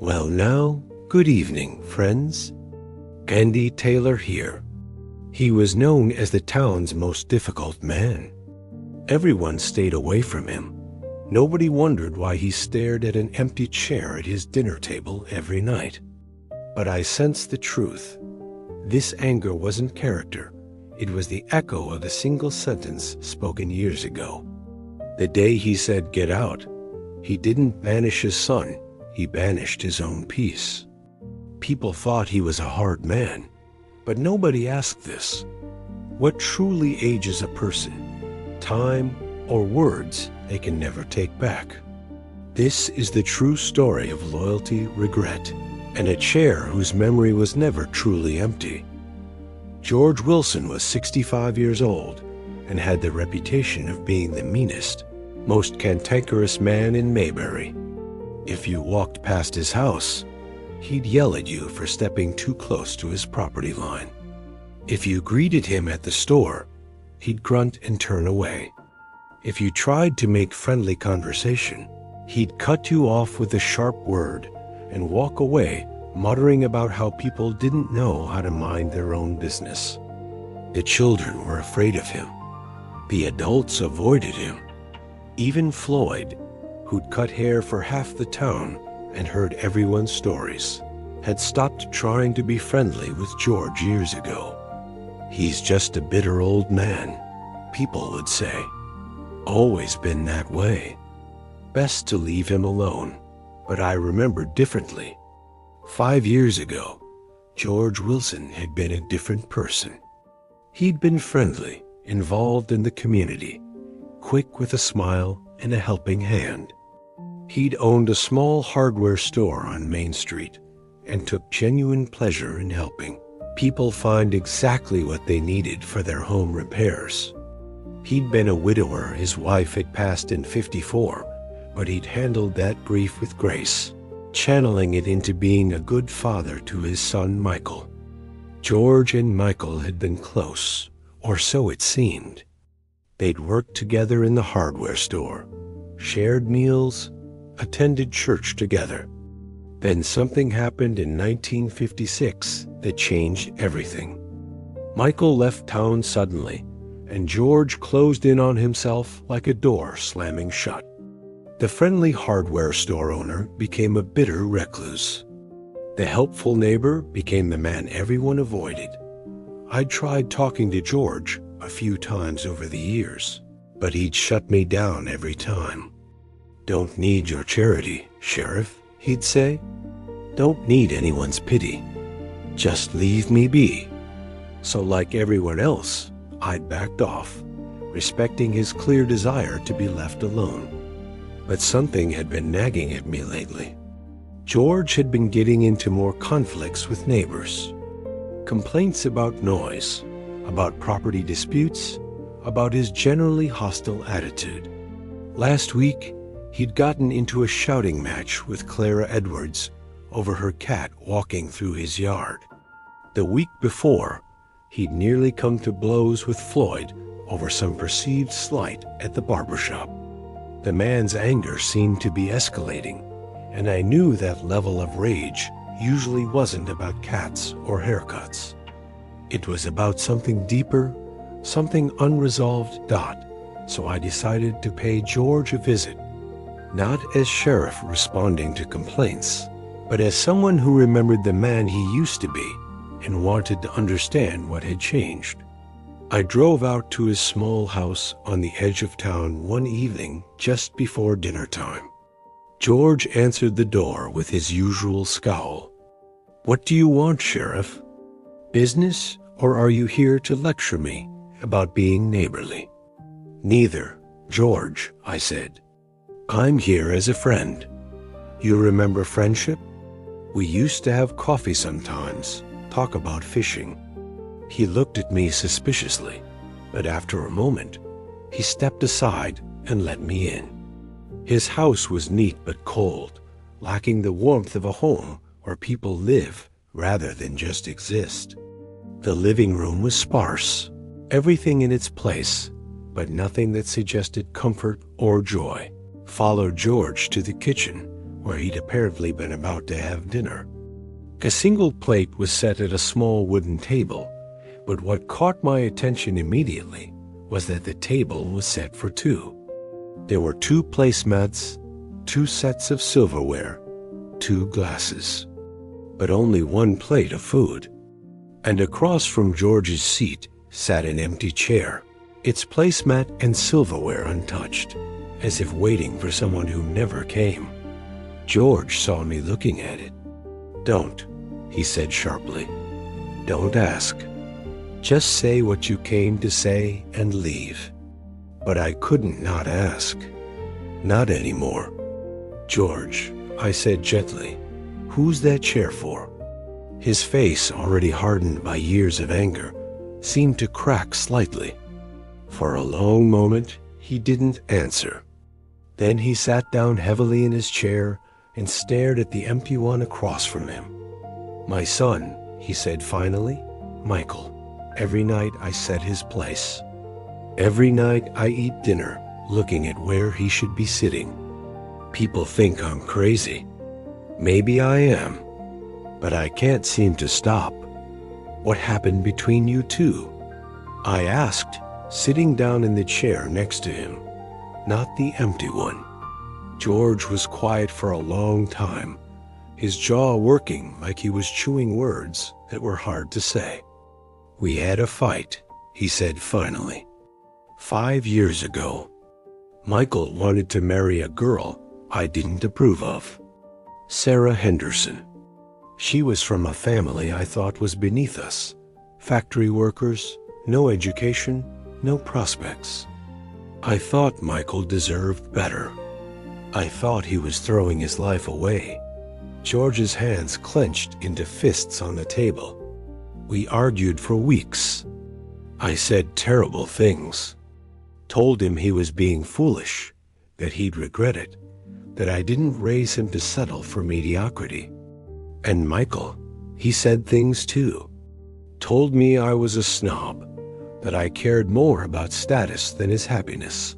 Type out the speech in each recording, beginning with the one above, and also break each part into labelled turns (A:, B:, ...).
A: Well now, good evening, friends. Candy Taylor here. He was known as the town's most difficult man. Everyone stayed away from him. Nobody wondered why he stared at an empty chair at his dinner table every night. But I sensed the truth. This anger wasn't character. It was the echo of a single sentence spoken years ago. The day he said, "Get out," he didn't banish his son, he banished his own peace. People thought he was a hard man, but nobody asked this. What truly ages a person? Time or words they can never take back? This is the true story of loyalty, regret, and a chair whose memory was never truly empty. George Wilson was 65 years old and had the reputation of being the meanest, most cantankerous man in Mayberry. If you walked past his house, he'd yell at you for stepping too close to his property line. If you greeted him at the store, he'd grunt and turn away. If you tried to make friendly conversation, he'd cut you off with a sharp word and walk away, muttering about how people didn't know how to mind their own business. The children were afraid of him. The adults avoided him. Even Floyd, who'd cut hair for half the town and heard everyone's stories, had stopped trying to be friendly with George years ago. "He's just a bitter old man," people would say. "Always been that way. Best to leave him alone." But I remembered differently. 5 years ago, George Wilson had been a different person. He'd been friendly, involved in the community, quick with a smile and a helping hand. He'd owned a small hardware store on Main Street and took genuine pleasure in helping people find exactly what they needed for their home repairs. He'd been a widower. His wife had passed in '54, but he'd handled that grief with grace, channeling it into being a good father to his son Michael. George and Michael had been close, or so it seemed. They'd worked together in the hardware store, shared meals, attended church together. Then something happened in 1956 that changed everything. Michael left town suddenly, and George closed in on himself like a door slamming shut. The friendly hardware store owner became a bitter recluse. The helpful neighbor became the man everyone avoided. I'd tried talking to George a few times over the years, but he'd shut me down every time. "Don't need your charity, Sheriff," he'd say. "Don't need anyone's pity. Just leave me be." So like everyone else, I'd backed off, respecting his clear desire to be left alone. But something had been nagging at me lately. George had been getting into more conflicts with neighbors. Complaints about noise, about property disputes, about his generally hostile attitude. Last week, he'd gotten into a shouting match with Clara Edwards over her cat walking through his yard. The week before, he'd nearly come to blows with Floyd over some perceived slight at the barbershop. The man's anger seemed to be escalating, and I knew that level of rage usually wasn't about cats or haircuts. It was about something deeper, something unresolved. So I decided to pay George a visit, not as sheriff responding to complaints, but as someone who remembered the man he used to be and wanted to understand what had changed. I drove out to his small house on the edge of town one evening just before dinner time. George answered the door with his usual scowl. "What do you want, Sheriff? Business, or are you here to lecture me about being neighborly?" "Neither, George," I said. "I'm here as a friend. You remember friendship? We used to have coffee sometimes, talk about fishing." He looked at me suspiciously, but after a moment, he stepped aside and let me in. His house was neat but cold, lacking the warmth of a home where people live rather than just exist. The living room was sparse, everything in its place, but nothing that suggested comfort or joy. Followed George to the kitchen, where he'd apparently been about to have dinner. A single plate was set at a small wooden table, but what caught my attention immediately was that the table was set for two. There were 2 placemats, 2 sets of silverware, 2 glasses, but only 1 plate of food. And across from George's seat sat an empty chair, its placemat and silverware untouched, as if waiting for someone who never came. George saw me looking at it. "Don't," he said sharply. "Don't ask. Just say what you came to say and leave." But I couldn't not ask. Not anymore. "George," I said gently, "who's that chair for?" His face, already hardened by years of anger, seemed to crack slightly. For a long moment, he didn't answer. Then he sat down heavily in his chair and stared at the empty one across from him. "My son," he said finally, "Michael, every night I set his place. Every night I eat dinner looking at where he should be sitting. People think I'm crazy. Maybe I am, but I can't seem to stop. What happened between you two?" I asked, sitting down in the chair next to him, not the empty one. George was quiet for a long time, his jaw working like he was chewing words that were hard to say. "We had a fight," he said finally. 5 years ago. Michael wanted to marry a girl I didn't approve of. Sarah Henderson. She was from a family I thought was beneath us. Factory workers, no education, no prospects. I thought Michael deserved better. I thought he was throwing his life away. George's hands clenched into fists on the table. We argued for weeks. I said terrible things. Told him he was being foolish, that he'd regret it, that I didn't raise him to settle for mediocrity. And Michael, he said things too. Told me I was a snob, that I cared more about status than his happiness.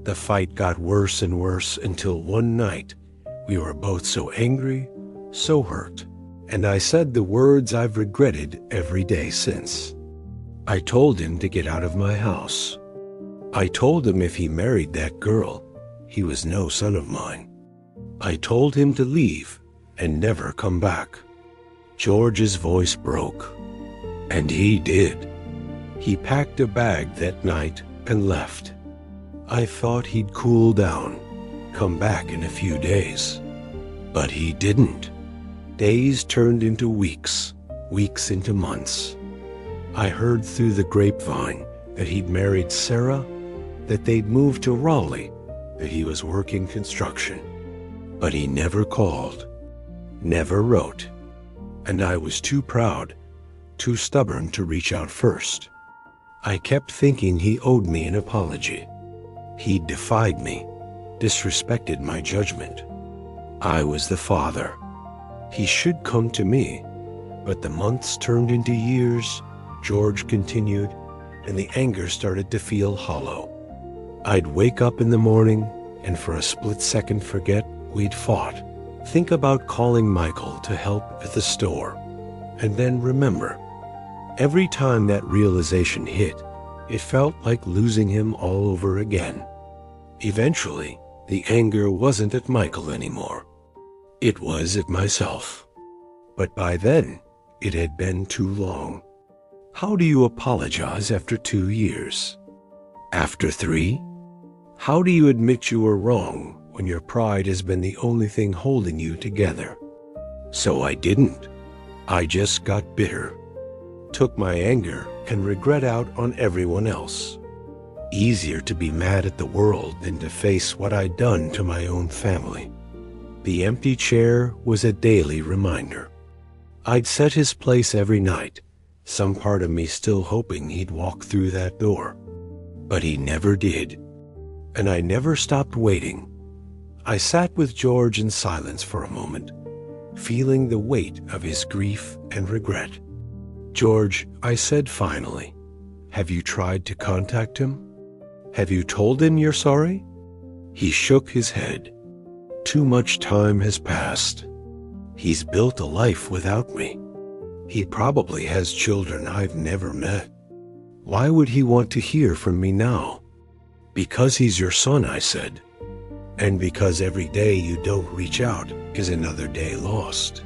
A: The fight got worse and worse until one night we were both so angry, so hurt, and I said the words I've regretted every day since. I told him to get out of my house. I told him if he married that girl, he was no son of mine. I told him to leave and never come back. George's voice broke, and he did. He packed a bag that night and left. I thought he'd cool down, come back in a few days. But he didn't. Days turned into weeks, weeks into months. I heard through the grapevine that he'd married Sarah, that they'd moved to Raleigh, that he was working construction. But he never called, never wrote, and I was too proud, too stubborn to reach out first. I kept thinking he owed me an apology. He defied me, disrespected my judgment. I was the father. He should come to me, but the months turned into years, George continued, and the anger started to feel hollow. I'd wake up in the morning and for a split second forget we'd fought. Think about calling Michael to help at the store, and then remember. Every time that realization hit, it felt like losing him all over again. Eventually, the anger wasn't at Michael anymore. It was at myself. But by then, it had been too long. How do you apologize after 2 years? After 3? How do you admit you were wrong when your pride has been the only thing holding you together? So I didn't. I just got bitter. Took my anger and regret out on everyone else. Easier to be mad at the world than to face what I'd done to my own family. The empty chair was a daily reminder. I'd set his place every night, some part of me still hoping he'd walk through that door. But he never did. And I never stopped waiting. I sat with George in silence for a moment, feeling the weight of his grief and regret. "George," I said finally, "have you tried to contact him? Have you told him you're sorry?" He shook his head. too much time has passed. He's built a life without me. He probably has children I've never met. Why would he want to hear from me now? Because he's your son, I said. And because every day you don't reach out is another day lost.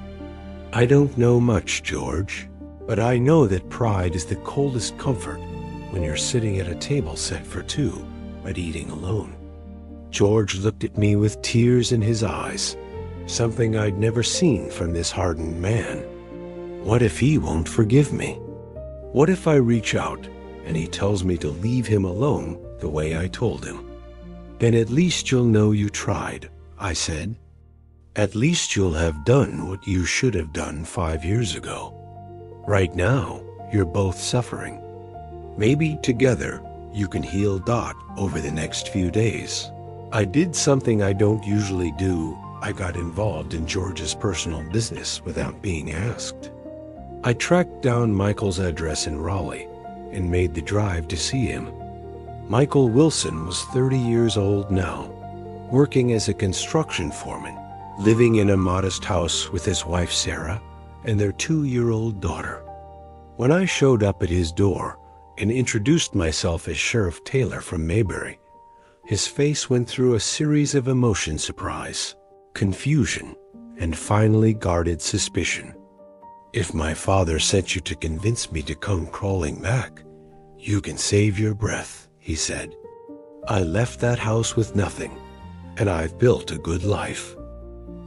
A: I don't know much, George, but I know that pride is the coldest comfort when you're sitting at a table set for two, but eating alone. George looked at me with tears in his eyes, something I'd never seen from this hardened man. What if he won't forgive me? What if I reach out and he tells me to leave him alone the way I told him? Then at least you'll know you tried, I said. At least you'll have done what you should have done 5 years ago. Right now, you're both suffering. Maybe together you can heal Dot over the next few days. I did something I don't usually do. I got involved in George's personal business without being asked. I tracked down Michael's address in Raleigh and made the drive to see him. Michael Wilson was 30 years old now, working as a construction foreman, living in a modest house with his wife Sarah and their 2-year-old daughter. When I showed up at his door and introduced myself as Sheriff Taylor from Mayberry, his face went through a series of emotions: surprise, confusion, and finally guarded suspicion. If my father sent you to convince me to come crawling back, you can save your breath, he said. I left that house with nothing, and I've built a good life.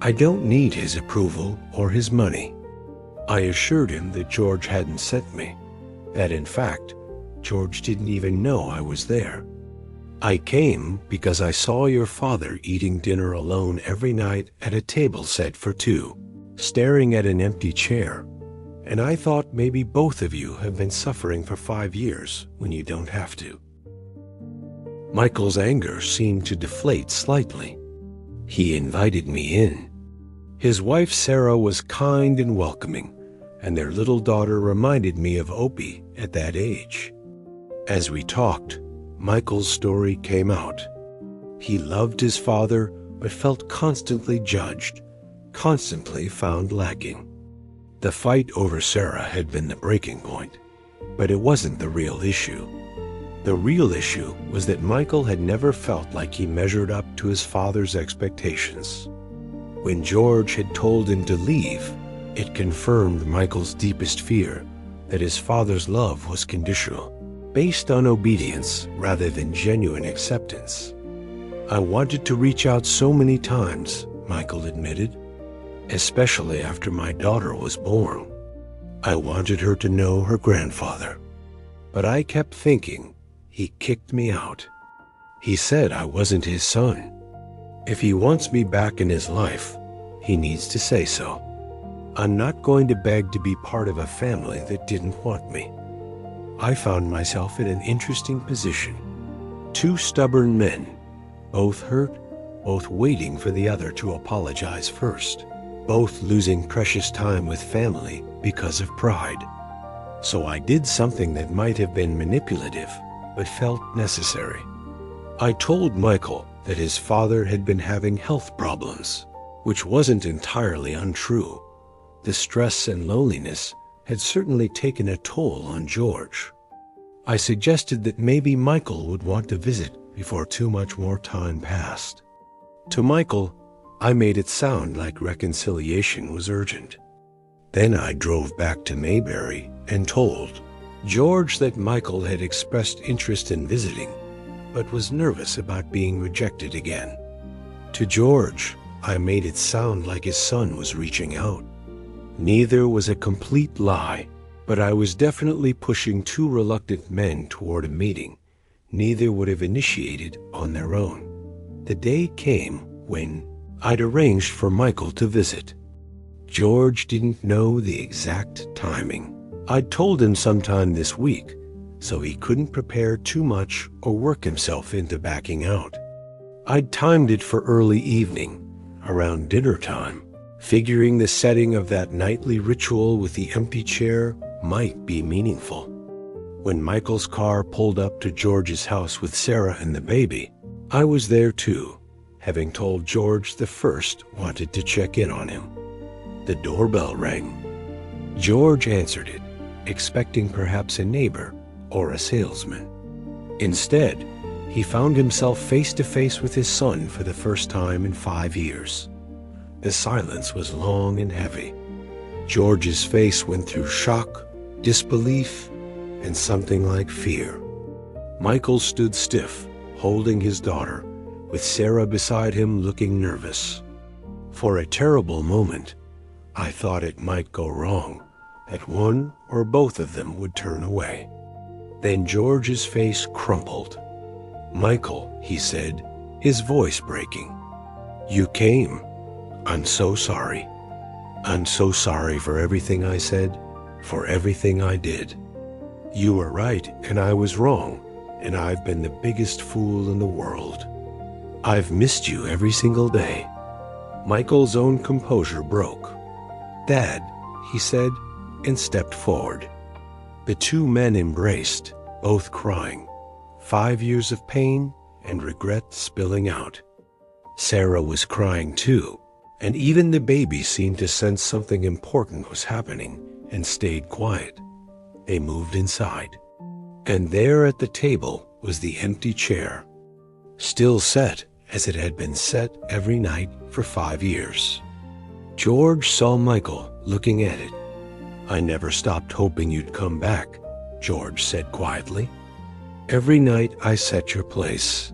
A: I don't need his approval or his money. I assured him that George hadn't sent me, that in fact, George didn't even know I was there. I came because I saw your father eating dinner alone every night at a table set for two, staring at an empty chair, and I thought maybe both of you have been suffering for 5 years when you don't have to. Michael's anger seemed to deflate slightly. He invited me in. His wife Sarah was kind and welcoming, and their little daughter reminded me of Opie at that age. As we talked, Michael's story came out. He loved his father, but felt constantly judged, constantly found lacking. The fight over Sarah had been the breaking point, but it wasn't the real issue. The real issue was that Michael had never felt like he measured up to his father's expectations. When George had told him to leave, it confirmed Michael's deepest fear that his father's love was conditional, based on obedience rather than genuine acceptance. I wanted to reach out so many times, Michael admitted, especially after my daughter was born. I wanted her to know her grandfather. But I kept thinking he kicked me out. He said I wasn't his son. If he wants me back in his life, he needs to say so. I'm not going to beg to be part of a family that didn't want me. I found myself in an interesting position. Two stubborn men, both hurt, both waiting for the other to apologize first, both losing precious time with family because of pride. So I did something that might have been manipulative, but felt necessary. I told Michael that his father had been having health problems, which wasn't entirely untrue. The stress and loneliness had certainly taken a toll on George. I suggested that maybe Michael would want to visit before too much more time passed. To Michael, I made it sound like reconciliation was urgent. Then I drove back to Mayberry and told George that Michael had expressed interest in visiting, but was nervous about being rejected again. To George, I made it sound like his son was reaching out. Neither was a complete lie, but I was definitely pushing two reluctant men toward a meeting neither would have initiated on their own. The day came when I'd arranged for Michael to visit. George didn't know the exact timing. I'd told him sometime this week, so he couldn't prepare too much or work himself into backing out. I'd timed it for early evening, around dinner time, figuring the setting of that nightly ritual with the empty chair might be meaningful. When Michael's car pulled up to George's house with Sarah and the baby, I was there too, having told George the first wanted to check in on him. The doorbell rang. George answered it, expecting perhaps a neighbor or a salesman. Instead, he found himself face to face with his son for the first time in 5 years. The silence was long and heavy. George's face went through shock, disbelief, and something like fear. Michael stood stiff, holding his daughter, with Sarah beside him looking nervous. For a terrible moment, I thought it might go wrong, that one or both of them would turn away. Then George's face crumpled. "Michael," he said, his voice breaking. "You came. I'm so sorry. I'm so sorry for everything I said, for everything I did. You were right and I was wrong, and I've been the biggest fool in the world. I've missed you every single day." Michael's own composure broke. "Dad," he said, and stepped forward. The two men embraced, both crying, 5 years of pain and regret spilling out. Sarah was crying too, and even the baby seemed to sense something important was happening and stayed quiet. They moved inside, and there at the table was the empty chair, still set as it had been set every night for 5 years. George saw Michael looking at it. "I never stopped hoping you'd come back," George said quietly. "Every night I set your place.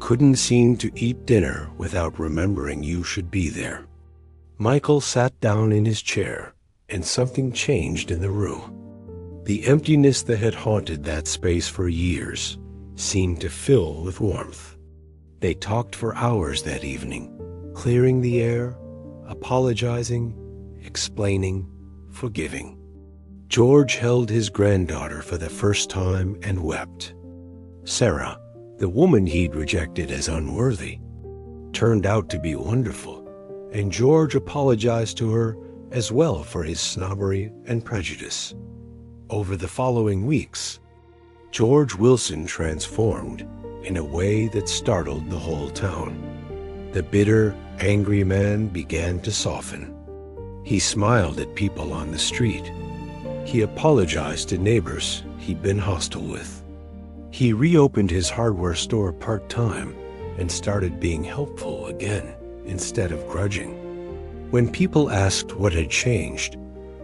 A: Couldn't seem to eat dinner without remembering you should be there." Michael sat down in his chair, and something changed in the room. The emptiness that had haunted that space for years seemed to fill with warmth. They talked for hours that evening, clearing the air, apologizing, explaining, forgiving. George held his granddaughter for the first time and wept. Sarah, the woman he'd rejected as unworthy, turned out to be wonderful, and George apologized to her as well for his snobbery and prejudice. Over the following weeks, George Wilson transformed in a way that startled the whole town. The bitter, angry man began to soften. He smiled at people on the street. He apologized to neighbors he'd been hostile with. He reopened his hardware store part-time and started being helpful again instead of grudging. When people asked what had changed,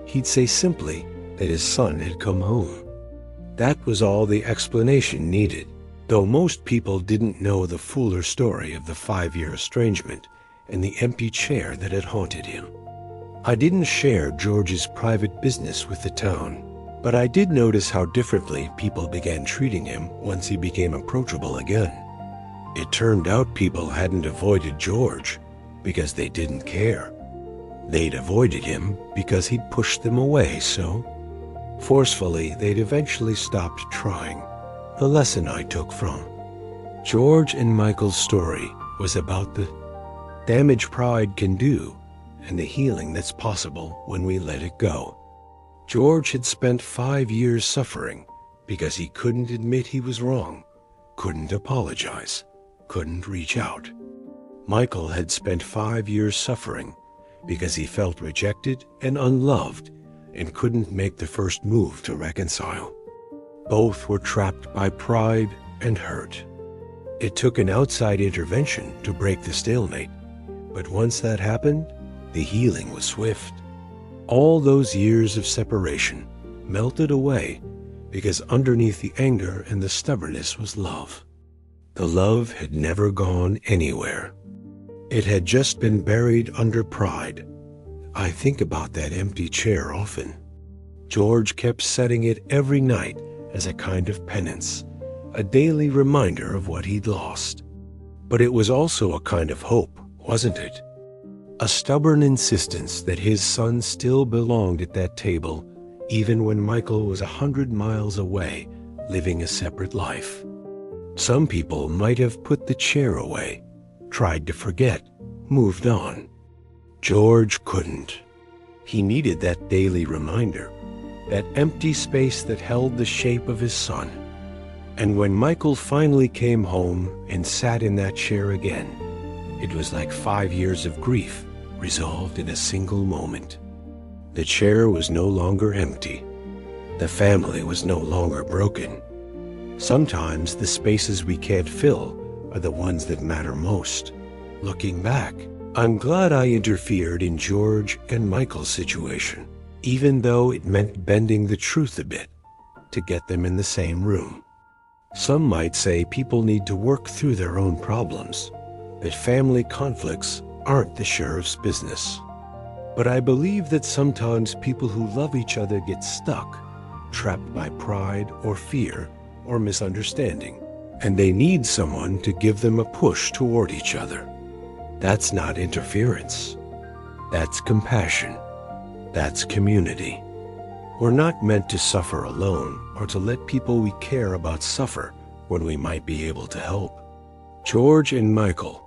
A: he'd say simply that his son had come home. That was all the explanation needed, though most people didn't know the fuller story of the 5-year estrangement and the empty chair that had haunted him. I didn't share George's private business with the town, but I did notice how differently people began treating him once he became approachable again. It turned out people hadn't avoided George because they didn't care. They'd avoided him because he'd pushed them away, so forcefully they'd eventually stopped trying. The lesson I took from George and Michael's story was about the damage pride can do and the healing that's possible when we let it go. George had spent 5 years suffering because he couldn't admit he was wrong, couldn't apologize, couldn't reach out. Michael had spent 5 years suffering because he felt rejected and unloved and couldn't make the first move to reconcile. Both were trapped by pride and hurt. It took an outside intervention to break the stalemate, but once that happened, the healing was swift. All those years of separation melted away because underneath the anger and the stubbornness was love. The love had never gone anywhere. It had just been buried under pride. I think about that empty chair often. George kept setting it every night as a kind of penance, a daily reminder of what he'd lost. But it was also a kind of hope, wasn't it? A stubborn insistence that his son still belonged at that table, even when Michael was 100 miles away, living a separate life. Some people might have put the chair away, tried to forget, moved on. George couldn't. He needed that daily reminder, that empty space that held the shape of his son. And when Michael finally came home and sat in that chair again, It was like 5 years of grief resolved in a single moment. The chair was no longer empty. The family was no longer broken. Sometimes the spaces we can't fill are the ones that matter most. Looking back, I'm glad I interfered in George and Michael's situation, even though it meant bending the truth a bit to get them in the same room. Some might say people need to work through their own problems, that family conflicts aren't the sheriff's business. But I believe that sometimes people who love each other get stuck, trapped by pride or fear or misunderstanding, and they need someone to give them a push toward each other. That's not interference. That's compassion. That's community. We're not meant to suffer alone or to let people we care about suffer when we might be able to help. George and Michael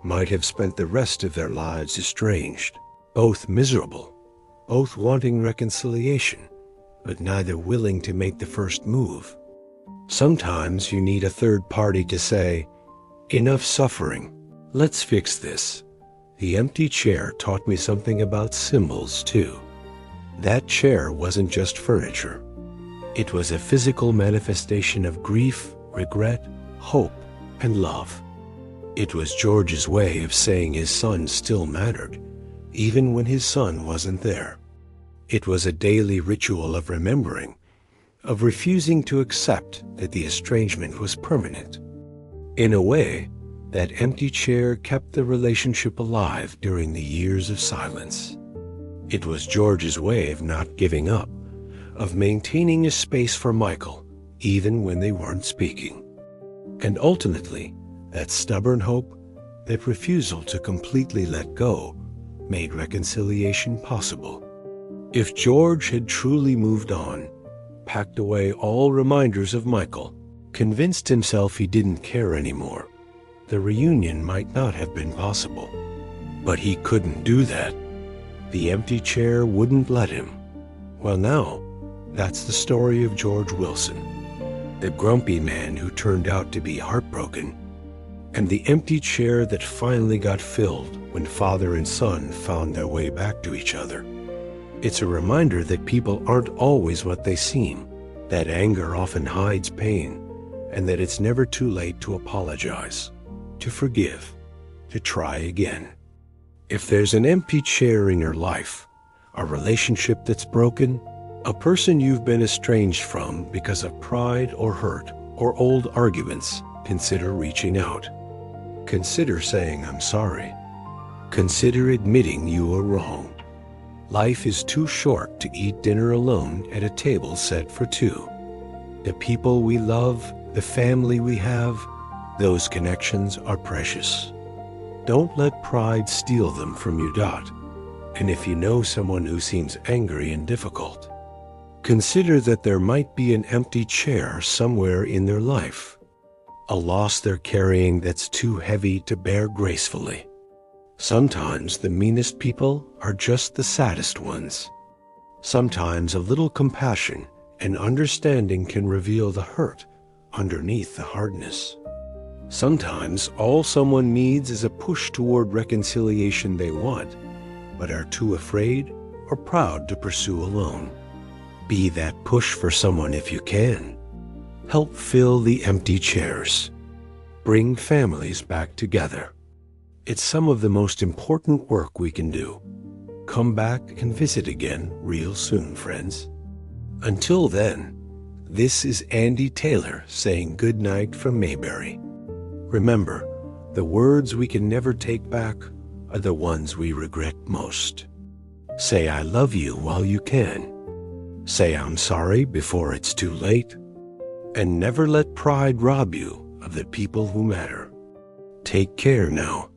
A: might have spent the rest of their lives estranged, both miserable, both wanting reconciliation, but neither willing to make the first move. Sometimes you need a third party to say, "Enough suffering. Let's fix this." The empty chair taught me something about symbols, too. That chair wasn't just furniture. It was a physical manifestation of grief, regret, hope, and love. It was George's way of saying his son still mattered, even when his son wasn't there. It was a daily ritual of remembering, of refusing to accept that the estrangement was permanent. In a way, that empty chair kept the relationship alive during the years of silence. It was George's way of not giving up, of maintaining a space for Michael, even when they weren't speaking. And ultimately, that stubborn hope, that refusal to completely let go, made reconciliation possible. If George had truly moved on, packed away all reminders of Michael, convinced himself he didn't care anymore, the reunion might not have been possible. But he couldn't do that. The empty chair wouldn't let him. Well, now, that's the story of George Wilson, the grumpy man who turned out to be heartbroken, and the empty chair that finally got filled when father and son found their way back to each other. It's a reminder that people aren't always what they seem, that anger often hides pain, and that it's never too late to apologize, to forgive, to try again. If there's an empty chair in your life, a relationship that's broken, a person you've been estranged from because of pride or hurt or old arguments, consider reaching out. Consider saying, "I'm sorry." Consider admitting you were wrong. Life is too short to eat dinner alone at a table set for two. The people we love, the family we have, those connections are precious. Don't let pride steal them from you. And if you know someone who seems angry and difficult, consider that there might be an empty chair somewhere in their life, a loss they're carrying that's too heavy to bear gracefully. Sometimes the meanest people are just the saddest ones. Sometimes a little compassion and understanding can reveal the hurt underneath the hardness. Sometimes all someone needs is a push toward reconciliation they want, but are too afraid or proud to pursue alone. Be that push for someone if you can. Help fill the empty chairs. Bring families back together. It's some of the most important work we can do. Come back and visit again real soon, friends. Until then, this is Andy Taylor saying good night from Mayberry. Remember, the words we can never take back are the ones we regret most. Say I love you while you can. Say I'm sorry before it's too late. And never let pride rob you of the people who matter. Take care now.